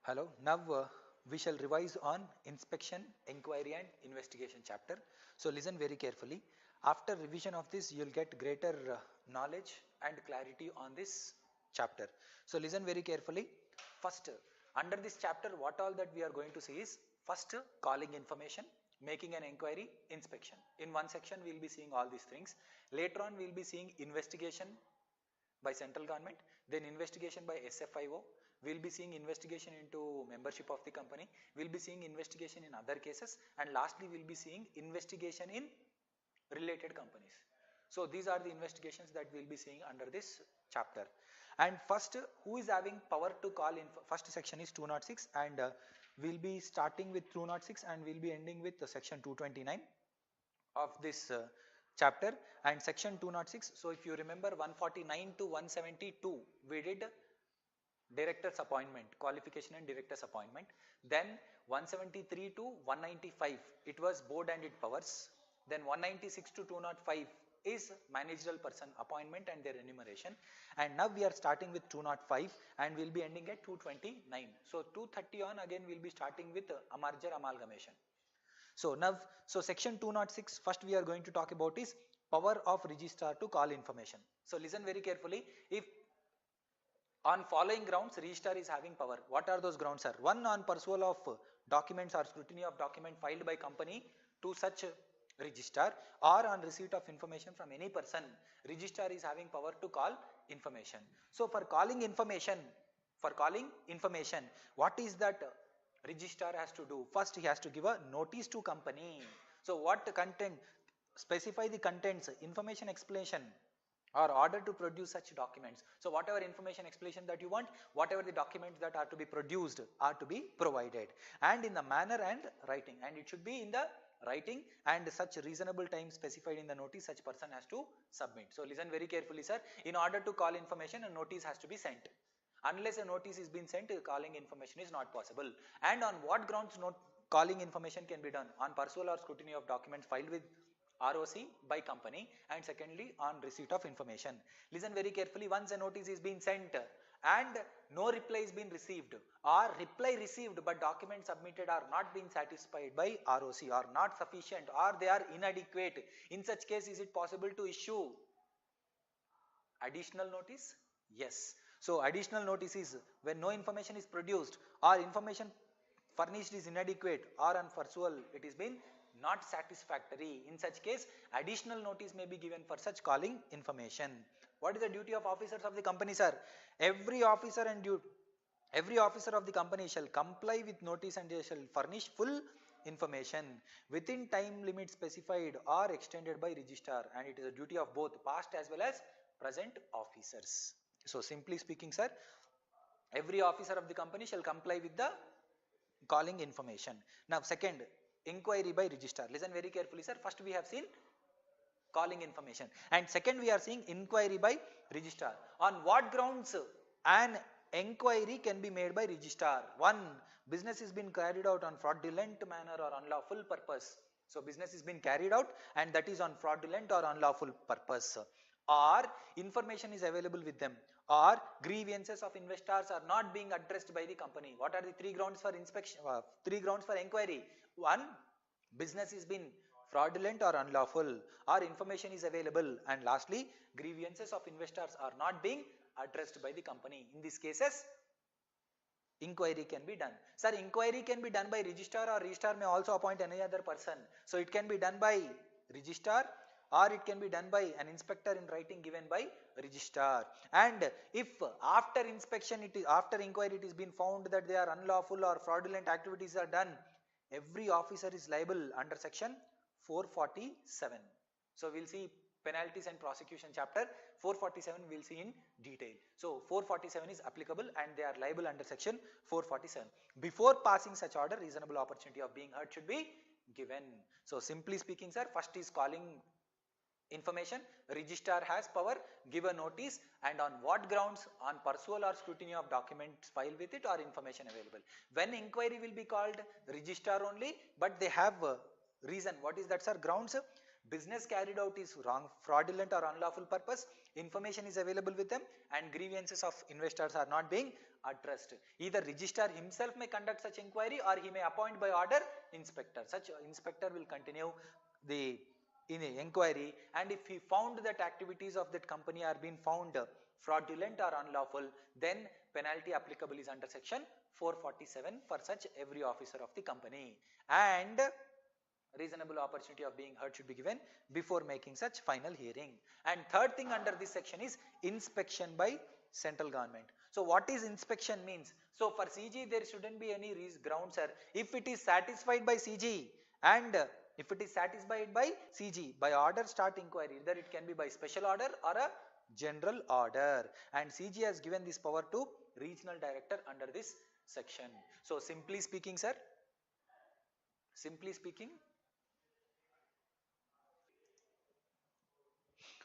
Hello. Now we shall revise on inspection, inquiry and investigation chapter. So listen very carefully. After revision of this, you'll get greater knowledge and clarity on this chapter. So listen very carefully. First, under this chapter, what all that we are going to see is first calling information, making an inquiry, inspection. In one section, we'll be seeing all these things. Later on, we'll be seeing investigation by central government, then investigation by SFIO, we'll be seeing investigation into membership of the company, we'll be seeing investigation in other cases, and lastly we'll be seeing investigation in related companies. So these are the investigations that we'll be seeing under this chapter. And first, who is having power to call in? First section is 206 and we'll be starting with 206 and we'll be ending with section 229 of this chapter and section 206. So if you remember 149 to 172 we did director's appointment, qualification and director's appointment. Then 173 to 195 it was board and its powers. Then 196 to 205 is managerial person appointment and their remuneration, and now we are starting with 205 and we'll be ending at 229. So 230 on again we'll be starting with merger amalgamation. So now, section 206 first we are going to talk about is power of registrar to call information. So listen very carefully. If on following grounds registrar is having power, what are those grounds, sir? One, on pursual of documents or scrutiny of document filed by company to such registrar, or on receipt of information from any person, registrar is having power to call information. So for calling information, what is that registrar has to do? First he has to give a notice to company. So what content, specify the contents, information explanation or order to produce such documents. So whatever information explanation that you want, whatever the documents that are to be produced are to be provided, and in the manner and writing, and it should be in the writing, and such reasonable time specified in the notice such person has to submit. So listen very carefully, sir. In order to call information, a notice has to be sent. Unless a notice is being sent, calling information is not possible. And on what grounds calling information can be done? On pursual or scrutiny of documents filed with ROC by company, and secondly on receipt of information. Listen very carefully. Once a notice is being sent and no reply is being received, or reply received but documents submitted are not being satisfied by ROC, or not sufficient, or they are inadequate, in such case is it possible to issue additional notice? Yes. So additional notice is when no information is produced, or information furnished is inadequate, or on pursual it is been not satisfactory. In such case, additional notice may be given for such calling information. What is the duty of officers of the company, sir? Every officer of the company shall comply with notice and they shall furnish full information within time limit specified or extended by registrar, and it is a duty of both past as well as present officers. So simply speaking, sir, every officer of the company shall comply with the calling information. Now second, inquiry by registrar. Listen very carefully, sir. First we have seen calling information, and second we are seeing inquiry by registrar. On what grounds an inquiry can be made by registrar? One, business has been carried out on fraudulent manner or unlawful purpose. So business has been carried out and that is on fraudulent or unlawful purpose, or information is available with them, or grievances of investors are not being addressed by the company. What are the three grounds for inspection? Three grounds for inquiry. One, business is been fraudulent or unlawful, or information is available, and lastly grievances of investors are not being addressed by the company. In these cases inquiry can be done. Sir, inquiry can be done by registrar, or registrar may also appoint any other person. So it can be done by registrar, or it can be done by an inspector in writing given by registrar. And if after inspection, after inquiry it is been found that they are unlawful or fraudulent activities are done, every officer is liable under section 447. So we'll see penalties and prosecution chapter. 447 we'll see in detail. So 447 is applicable and they are liable under section 447. Before passing such order, reasonable opportunity of being heard should be given. So simply speaking, sir, first is calling information. Registrar has power, give a notice, and on what grounds? On pursual or scrutiny of documents filed with it or information available. When inquiry will be called? Registrar only, but they have reason. What is that, sir? Grounds. business carried out is wrong, fraudulent or unlawful purpose, information is available with them and grievances of investors are not being addressed. Either registrar himself may conduct such inquiry or he may appoint by order inspector. Such inspector will continue the inquiry, and if he found that activities of that company are being found fraudulent or unlawful, then penalty applicable is under section 447 for such every officer of the company, and reasonable opportunity of being heard should be given before making such final hearing. And third thing under this section is inspection by central government. So what is inspection means? So for CG there shouldn't be any ground, sir. If it is satisfied by CG and if it is satisfied by CG, by order start inquiry, either it can be by special order or a general order, and CG has given this power to regional director under this section. So simply speaking, sir,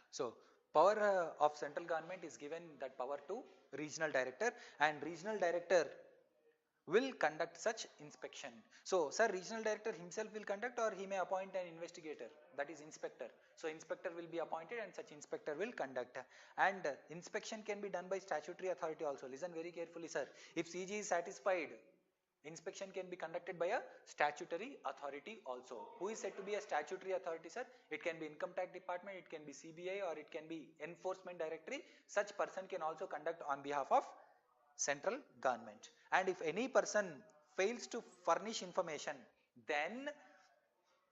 so power of central government is given that power to regional director, and regional director will conduct such inspection. So sir, regional director himself will conduct or he may appoint an investigator, that is inspector. So inspector will be appointed and such inspector will conduct, and inspection can be done by statutory authority also. Listen very carefully, sir. If CG is satisfied, inspection can be conducted by a statutory authority also. Who is said to be a statutory authority, sir? It can be income tax department, it can be CBI, or it can be enforcement directorate. Such person can also conduct on behalf of central government. And if any person fails to furnish information, then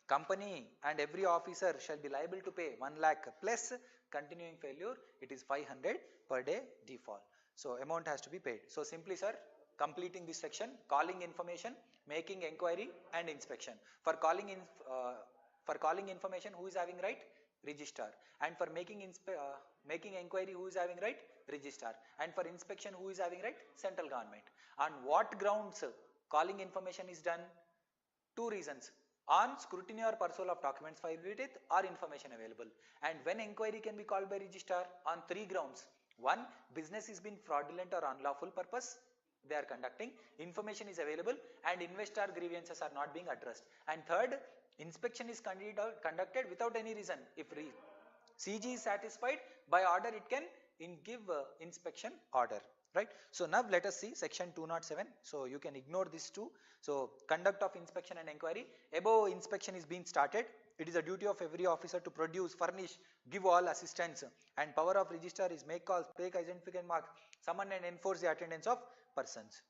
company and every officer shall be liable to pay 1 lakh plus continuing failure it is 500 per day default. So amount has to be paid. So simply, sir, completing this section, calling information, making inquiry and inspection. For calling information, who is having right? Registrar. And for making inquiry, who is having right? Registrar. And for inspection, who is having right? Central government. On what grounds calling information is done? Two reasons: on scrutiny or pursuit of documents filed with it or information available. And when inquiry can be called by registrar? On three grounds. One, business is been fraudulent or unlawful purpose they are conducting, information is available, and investor grievances are not being addressed. And third, inspection is conducted without any reason. If CG is satisfied, by order it can give inspection order, right? So now let us see section 207. So you can ignore these two. So conduct of inspection and inquiry. Above inspection is being started. It is a duty of every officer to produce, furnish, give all assistance, and power of registrar is make calls, take identification marks, summon and enforce the attendance of persons.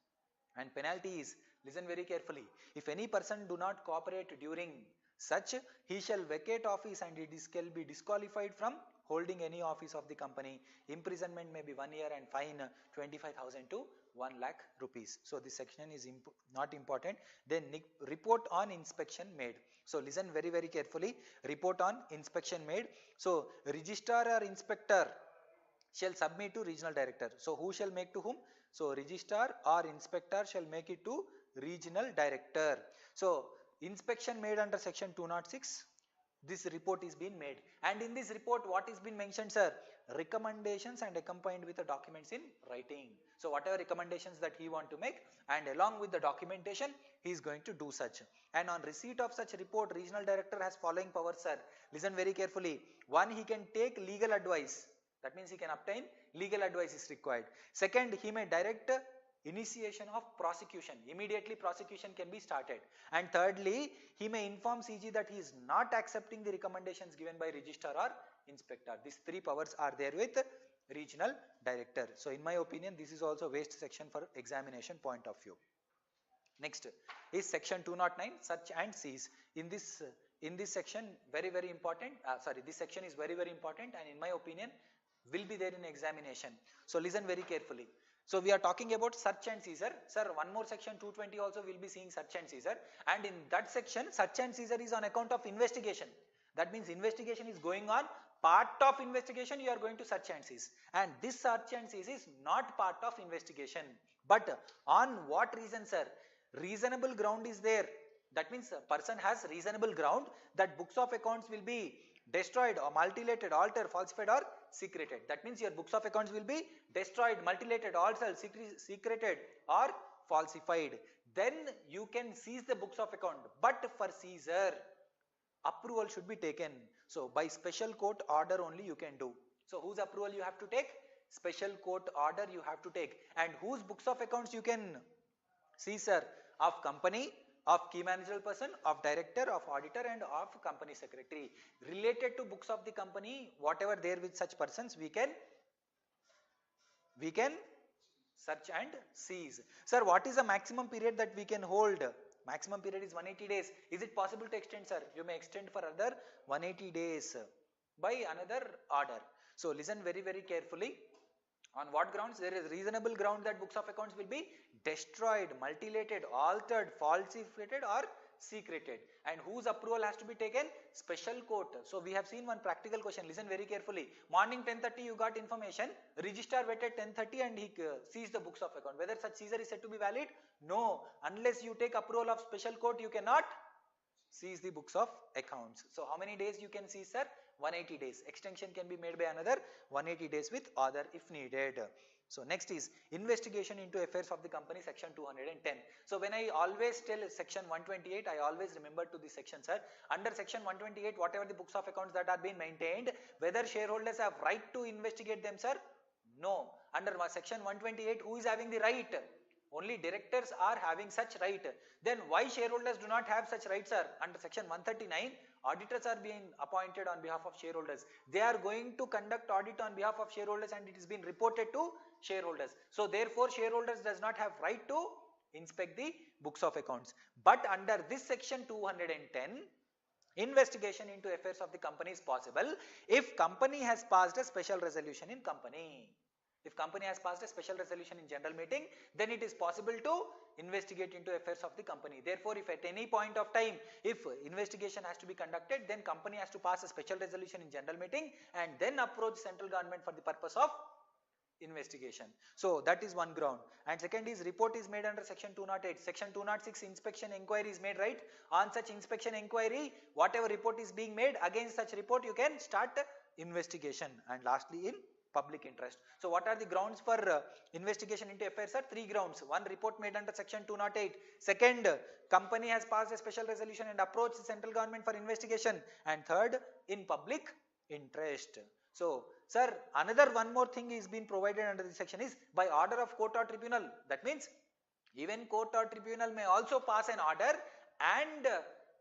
And penalty is, listen very carefully, if any person do not cooperate during such, he shall vacate office and it shall be disqualified from holding any office of the company. Imprisonment may be 1 year and fine 25,000 to 1 lakh rupees. So this section is not important. Then report on inspection made. So listen very carefully. Report on inspection made. So registrar or inspector shall submit to regional director. So who shall make to whom? So registrar or inspector shall make it to regional director. So inspection made under section 206, this report is being made, and in this report what is been mentioned, sir? Recommendations and accompanied with the documents in writing. So whatever recommendations that he want to make, and along with the documentation he is going to do such. And on receipt of such report, regional director has following powers, sir. Listen very carefully. One, he can take legal advice. That means he can obtain legal advice is required. Second, he may direct initiation of prosecution. Immediately prosecution can be started. And thirdly, he may inform CG that he is not accepting the recommendations given by registrar or inspector. These three powers are there with regional director. So in my opinion, this is also waste section for examination point of view. Next is section 209, search and seize. In this section, very important. This section is very important, and in my opinion will be there in examination. So listen very carefully. So we are talking about search and seizure. Sir, one more section 220 also will be seeing search and seizure, and in that section search and seizure is on account of investigation. That means investigation is going on. Part of investigation you are going to search and seize, and this search and seize is not part of investigation. But on what reason, sir? Reasonable ground is there. That means a person has reasonable ground that books of accounts will be destroyed or mutilated, altered, falsified or secreted. That means your books of accounts will be destroyed, mutilated, altered, secreted or falsified. Then you can seize the books of account. But for seizure, approval should be taken. So by special court order only you can do. So whose approval you have to take? Special court order you have to take. And whose books of accounts you can see, sir? Of company, of key managerial person, of director, of auditor, and of company secretary. Related to books of the company, whatever there with such persons, we can search and seize. Sir, what is the maximum period that we can hold? Maximum period is 180 days. Is it possible to extend, sir? You may extend for another 180 days by another order. So listen very carefully. On what grounds? There is reasonable ground that books of accounts will be destroyed, mutilated, altered, falsified or secreted. And whose approval has to be taken? Special court. So we have seen one practical question. Listen very carefully. Morning 10:30 you got information. Registrar waited 10:30 and he seized the books of account. Whether such seizure is said to be valid? No. Unless you take approval of special court, you cannot seize the books of accounts. So how many days you can seize, sir? 180 days. Extension can be made by another 180 days with order if needed. So next is investigation into affairs of the company, section 210. So when I always tell section 128, I always remember to this section, sir. Under section 128, whatever the books of accounts that are being maintained, whether shareholders have right to investigate them, sir? No. Under section 128, who is having the right? Only directors are having such right. Then why shareholders do not have such rights, sir? Under section 139, auditors are being appointed on behalf of shareholders. They are going to conduct audit on behalf of shareholders and it is being reported to shareholders. So therefore shareholders does not have right to inspect the books of accounts. But under this section 210, investigation into affairs of the company is possible if company has passed a special resolution in company. If company has passed a special resolution in general meeting, then it is possible to investigate into affairs of the company. Therefore, if at any point of time, if investigation has to be conducted, then company has to pass a special resolution in general meeting and then approach central government for the purpose of investigation. So that is one ground. And second is report is made under section 208. Section 206 inspection inquiry is made, right? On such inspection inquiry, whatever report is being made, against such report you can start investigation. And lastly in public interest. So what are the grounds for investigation into affairs, sir? Three grounds. One, report made under section 208. Second, company has passed a special resolution and approached the central government for investigation. And third, in public interest. So sir, another one more thing is being provided under this section is by order of court or tribunal. That means even court or tribunal may also pass an order, and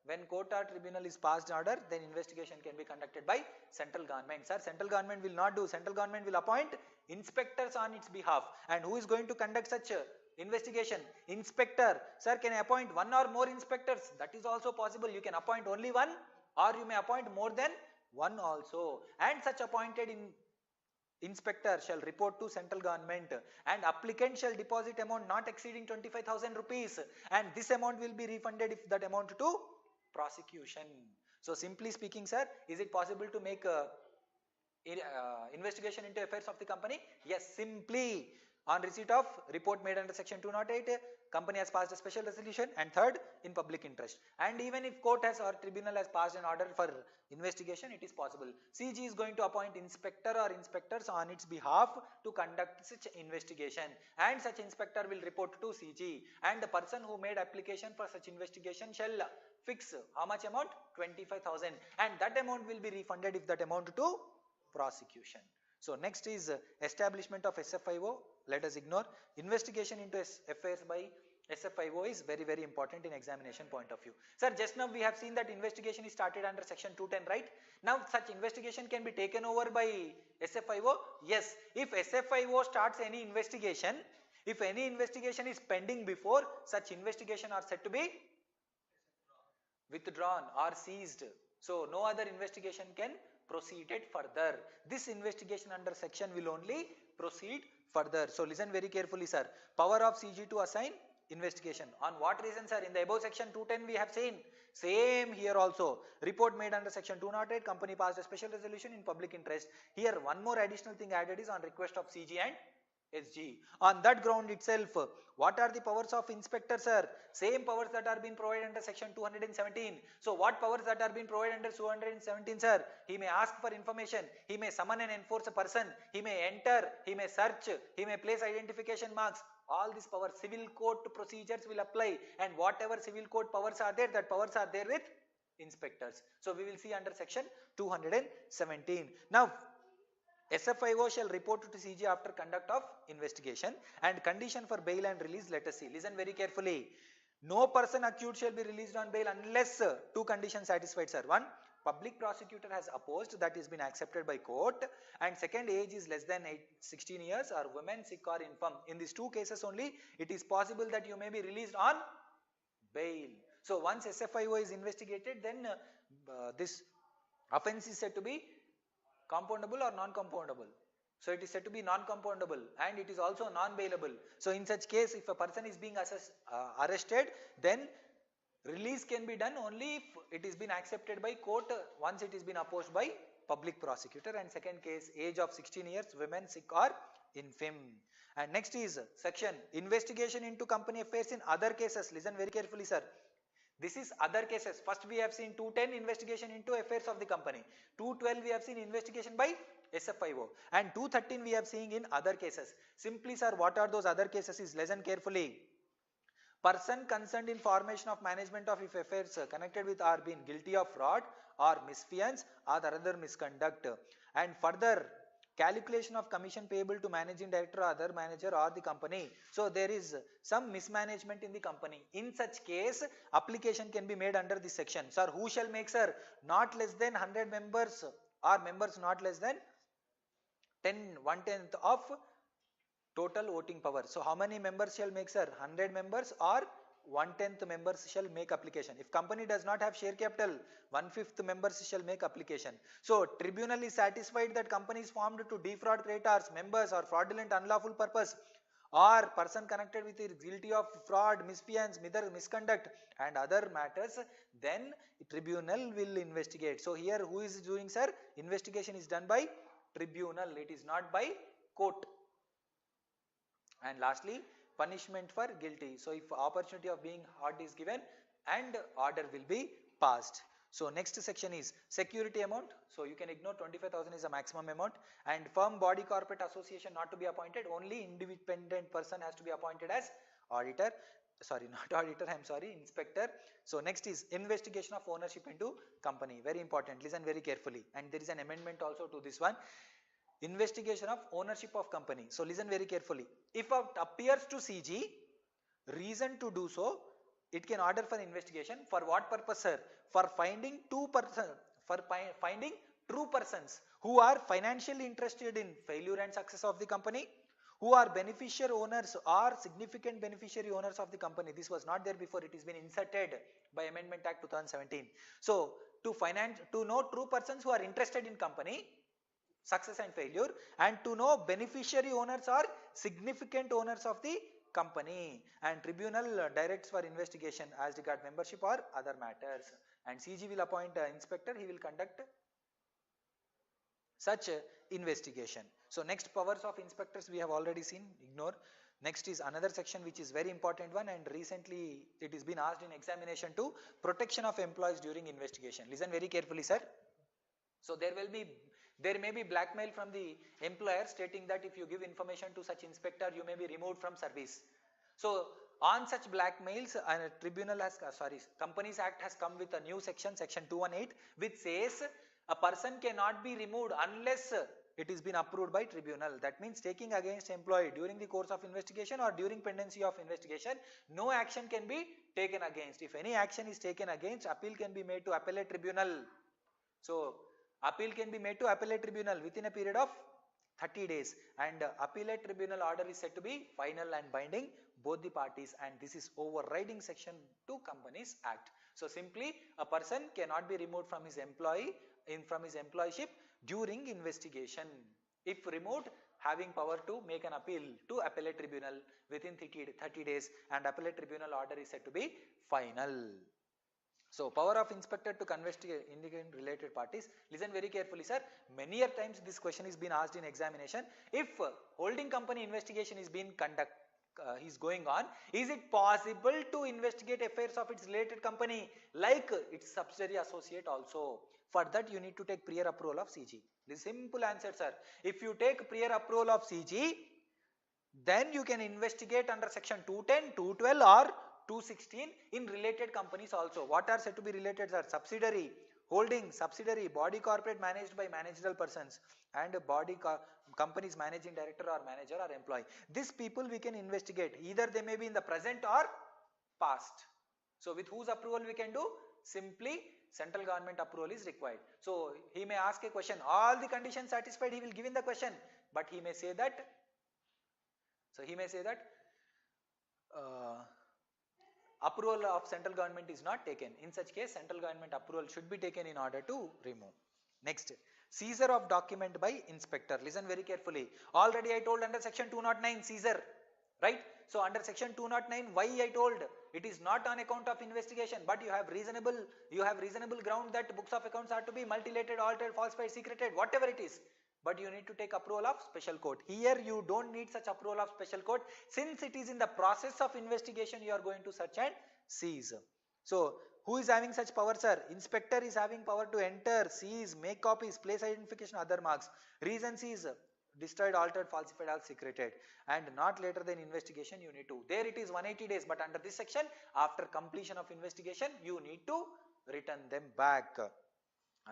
when court or tribunal is passed order, then investigation can be conducted by central government. Sir, central government will not do. Central government will appoint inspectors on its behalf. And who is going to conduct such investigation? Inspector. Sir, can I appoint one or more inspectors? That is also possible. You can appoint only one, or you may appoint more than one also. And such appointed inspector shall report to central government, and applicant shall deposit amount not exceeding 25,000 rupees, and this amount will be refunded if that amount to prosecution. So simply speaking, sir, is it possible to make investigation into affairs of the company? Yes, simply on receipt of report made under section 208, company has passed a special resolution, and third, in public interest. And even if court has or tribunal has passed an order for investigation, it is possible. CG is going to appoint inspector or inspectors on its behalf to conduct such investigation, and such inspector will report to CG, and the person who made application for such investigation shall fix how much amount? 25,000, and that amount will be refunded if that amount to prosecution. So next is establishment of SFIO. Let us ignore. Investigation into affairs by SFIO is very important in examination point of view. Sir, just now we have seen that investigation is started under section 210, right? Now such investigation can be taken over by SFIO. Yes, if SFIO starts any investigation, if any investigation is pending before, such investigation are said to be withdrawn or seized. So no other investigation can proceed it further. This investigation under section will only proceed further. So listen very carefully, sir. Power of CG to assign investigation. On what reason, sir? In the above section 210 we have seen. Same here also. Report made under section 208, company passed a special resolution in public interest. Here one more additional thing added is on request of CG and SG. On that ground itself, what are the powers of inspector, sir? Same powers that are being provided under section 217. So what powers that are being provided under 217, sir? He may ask for information, he may summon and enforce a person, he may enter, he may search, he may place identification marks. All these powers, civil court procedures will apply, and whatever civil court powers are there, that powers are there with inspectors. So we will see under section 217. Now SFIO shall report to CG after conduct of investigation, and condition for bail and release, let us see. Listen very carefully. No person accused shall be released on bail unless two conditions satisfied, sir. One, public prosecutor has opposed, that is been accepted by court, and second, age is less than 16 years or women, sick or infirm. In these two cases only, it is possible that you may be released on bail. So once SFIO is investigated, then this offence is said to be compoundable or non-compoundable. So it is said to be non-compoundable, and it is also non-bailable. So in such case, if a person is being arrested, then release can be done only if it is been accepted by court once it is been opposed by public prosecutor. And second case, age of 16 years, women, sick or infirm. And next is section investigation into company affairs in other cases. Listen very carefully, sir. This is other cases. First we have seen 210 investigation into affairs of the company. 212 we have seen investigation by SFIO. And 213 we have seen in other cases. Simply, sir, what are those other cases is listen carefully. Person concerned in formation of management of if affairs connected with are being guilty of fraud or misfeasance or other misconduct. And further, calculation of commission payable to managing director or other manager or the company. So there is some mismanagement in the company. In such case, application can be made under this section. Sir, who shall make, sir? Not less than 100 members or members not less than 1/10 of total voting power. So how many members shall make, sir? 100 members or 1/10 members shall make application. If company does not have share capital, 1/5 members shall make application. So tribunal is satisfied that company is formed to defraud creditors, members or fraudulent unlawful purpose, or person connected with it guilty of fraud, misfeasance, misconduct and other matters, then tribunal will investigate. So here who is doing, sir? Investigation is done by tribunal. It is not by court. And lastly, punishment for guilty. So if opportunity of being hard is given and order will be passed. So next section is security amount. So you can ignore 25,000 is a maximum amount, and firm, body, corporate, association not to be appointed. Only independent person has to be appointed as auditor. Sorry, not auditor, I am sorry, inspector. So next is investigation of ownership into company. Very important. Listen very carefully. And there is an amendment also to this one. Investigation of ownership of company. So listen very carefully. If it appears to CG reason to do so, it can order for investigation. For what purpose, sir? For finding true persons who are financially interested in failure and success of the company, who are beneficiary owners or significant beneficiary owners of the company. This was not there before. It has been inserted by Amendment Act 2017. So to know true persons who are interested in company success and failure, and to know beneficiary owners or significant owners of the company, and tribunal directs for investigation as regard membership or other matters, and CG will appoint an inspector. He will conduct such investigation. So next, powers of inspectors we have already seen, ignore. Next is another section which is very important one, and recently it has been asked in examination too, protection of employees during investigation. Listen very carefully, sir. So there may be blackmail from the employer stating that if you give information to such inspector, you may be removed from service. So on such blackmails, Companies Act has come with a new section, section 218, which says a person cannot be removed unless it is been approved by tribunal. That means taking against employee during the course of investigation or during pendency of investigation, no action can be taken against. If any action is taken against, appeal can be made to appellate tribunal. So appeal can be made to appellate tribunal within a period of 30 days, and appellate tribunal order is said to be final and binding both the parties, and this is overriding section 2 Companies Act. So simply a person cannot be removed from his employship during investigation. If removed, having power to make an appeal to appellate tribunal within 30 days, and appellate tribunal order is said to be final. So power of inspector to investigate independent related parties. Listen very carefully, sir. Many a times this question is been asked in examination. If holding company investigation is being going on, is it possible to investigate affairs of its related company like its subsidiary associate also? For that you need to take prior approval of CG. The simple answer, sir. If you take prior approval of CG, then you can investigate under section 210, 212 or 216 in related companies also. What are said to be related, sir? Subsidiary, holding, subsidiary, body corporate managed by managerial persons, and body companies managing director or manager or employee. These people we can investigate. Either they may be in the present or past. So with whose approval we can do? Simply central government approval is required. So he may ask a question, all the conditions satisfied, he will give in the question, but he may say that, approval of central government is not taken. In such case, central government approval should be taken in order to remove. Next, seizure of document by inspector. Listen very carefully. Already I told under section 209 seizure, right? So under section 209, why I told it is not on account of investigation, but you have reasonable ground that books of accounts are to be multilated, altered, falsified, secreted, whatever it is. But you need to take approval of special court. Here you don't need such approval of special court, since it is in the process of investigation you are going to search and seize. So who is having such power, sir? Inspector is having power to enter, seize, make copies, place identification, other marks. Reason is destroyed, altered, falsified or secreted, and not later than investigation you need to. There it is 180 days, but under this section, after completion of investigation, you need to return them back.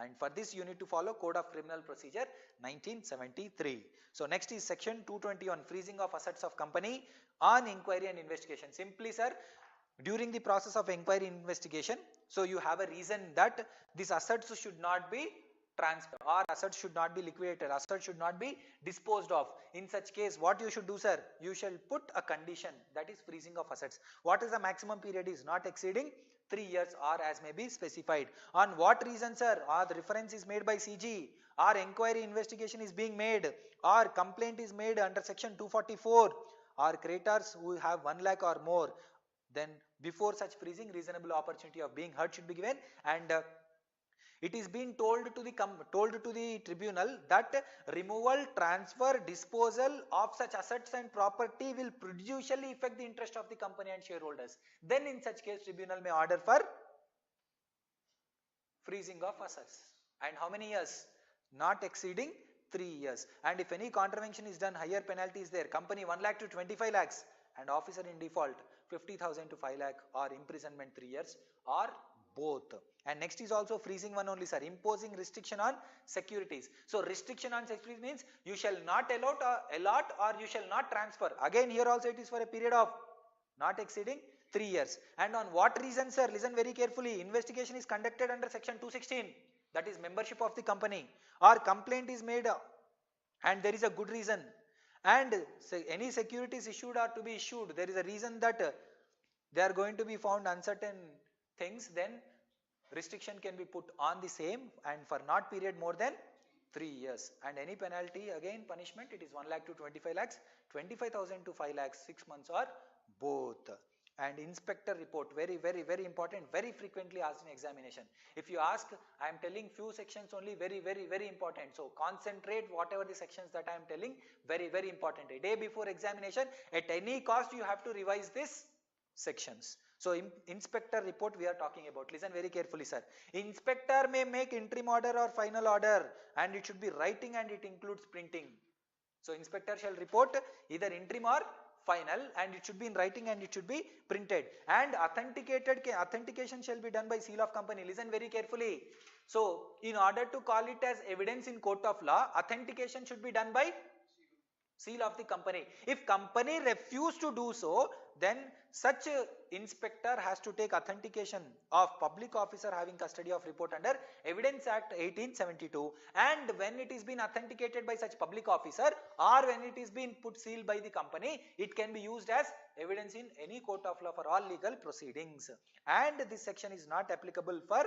And for this you need to follow Code of Criminal Procedure 1973. So next is section 221, freezing of assets of company on inquiry and investigation. Simply, sir, during the process of inquiry investigation, so you have a reason that these assets should not be transferred, or assets should not be liquidated, assets should not be disposed of. In such case, what you should do, sir? You shall put a condition, that is freezing of assets. What is the maximum period? Is not exceeding 3 years, or as may be specified. On what reason, sir? Or the reference is made by CG, or inquiry investigation is being made, or complaint is made under section 244, or creditors who have 1 lakh or more. Then before such freezing, reasonable opportunity of being heard should be given, and it is being told to the tribunal that removal, transfer, disposal of such assets and property will prejudicially affect the interest of the company and shareholders. Then in such case, tribunal may order for freezing of assets. And how many years? Not exceeding 3 years. And if any contravention is done, higher penalty is there. Company 1 lakh to 25 lakhs, and officer in default 50,000 to 5 lakh, or imprisonment 3 years, or both. And next is also freezing one only, sir, imposing restriction on securities. So restriction on securities means you shall not allot or you shall not transfer. Again here also it is for a period of not exceeding 3 years. And on what reason, sir? Listen very carefully. Investigation is conducted under section 216, that is membership of the company, or complaint is made and there is a good reason, and any securities issued are to be issued, there is a reason that they are going to be found uncertain things, then restriction can be put on the same, and for not period more than 3 years. And any penalty, again punishment, it is 1 lakh to 25 lakhs, 25,000 to 5 lakhs, 6 months, or both. And inspector report, very important, very frequently asked in examination. If you ask, I am telling few sections only, very important. So concentrate whatever the sections that I am telling, very important. A day before examination, at any cost you have to revise these sections. So inspector report we are talking about. Listen very carefully, sir. Inspector may make interim order or final order, and it should be writing and it includes printing. So inspector shall report either interim or final, and it should be in writing and it should be printed. And authentication shall be done by seal of company. Listen very carefully. So in order to call it as evidence in court of law, authentication should be done by seal of the company. If company refuse to do so, then such inspector has to take authentication of public officer having custody of report under Evidence Act 1872, and when it is been authenticated by such public officer, or when it is been put seal by the company, it can be used as evidence in any court of law for all legal proceedings. And this section is not applicable for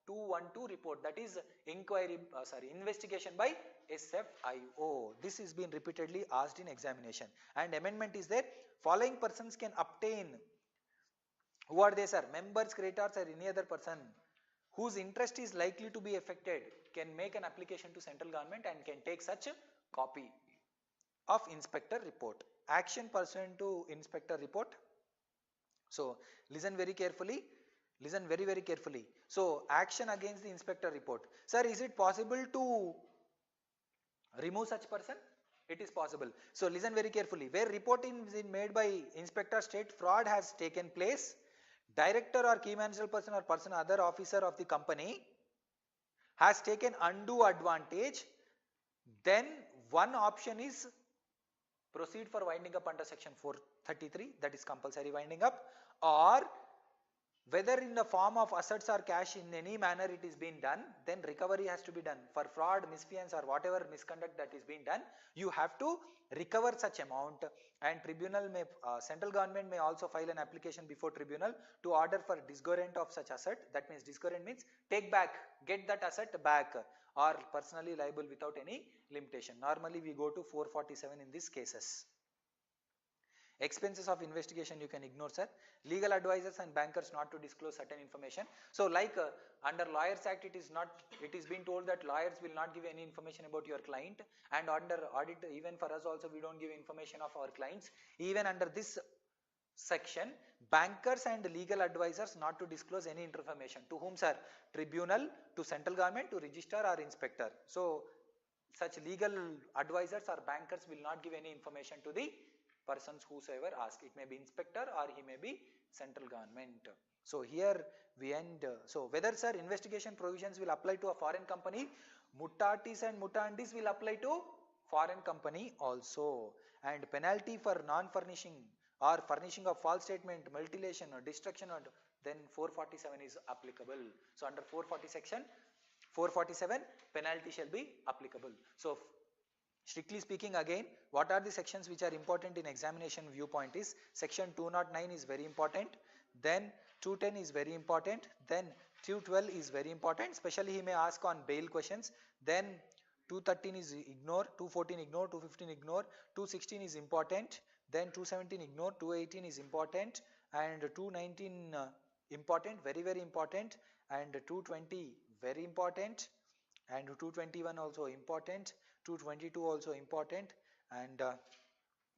212 report, that is investigation by SFIO. This is been repeatedly asked in examination. And amendment is there. Following persons can obtain. Who are they, sir? Members, creditors, or any other person whose interest is likely to be affected can make an application to central government and can take such a copy of inspector report. Action pursuant to inspector report. So listen very carefully. Listen very carefully. So action against the inspector report. Sir, is it possible to remove such person? It is possible. So listen very carefully. Where reporting is made by inspector state fraud has taken place, director or key managerial person or person other officer of the company has taken undue advantage, then one option is proceed for winding up under section 433, that is compulsory winding up, or whether in the form of assets or cash in any manner it is being done, then recovery has to be done. For fraud, misfeasance or whatever misconduct that is being done, you have to recover such amount, and tribunal may, central government may also file an application before tribunal to order for disgorgement of such asset. That means disgorgement means take back, get that asset back, or personally liable without any limitation. Normally we go to 447 in these cases. Expenses of investigation you can ignore, sir. Legal advisors and bankers not to disclose certain information. So like under Lawyers Act, it is been told that lawyers will not give any information about your client, and under audit, even for us also, we don't give information of our clients. Even under this section, bankers and legal advisors not to disclose any information. To whom, sir? Tribunal, to central government, to registrar or inspector. So such legal advisors or bankers will not give any information to the persons whosoever ask. It may be inspector or he may be central government. So here we end. So whether, sir, investigation provisions will apply to a foreign company, mutatis and mutandis will apply to foreign company also, and penalty for non-furnishing or furnishing of false statement, mutilation or destruction, or then 447 is applicable. So under 447 penalty shall be applicable. So strictly speaking, again, what are the sections which are important in examination viewpoint is section 209 is very important, then 210 is very important, then 212 is very important, especially he may ask on bail questions, then 213 is ignore, 214 ignore, 215 ignore, 216 is important, then 217 ignore, 218 is important, and 219 important, very very important, and 220 very important, and 221 also important, 222 also important, and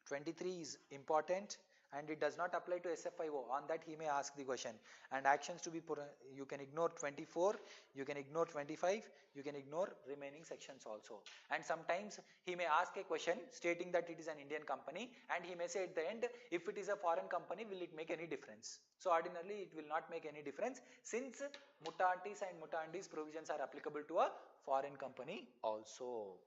23 is important, and it does not apply to SFIO. On that he may ask the question. And actions to be put, you can ignore 24, you can ignore 25, you can ignore remaining sections also. And sometimes he may ask a question stating that it is an Indian company, and he may say at the end, if it is a foreign company, will it make any difference? So ordinarily it will not make any difference, since mutatis and mutandis provisions are applicable to a foreign company also.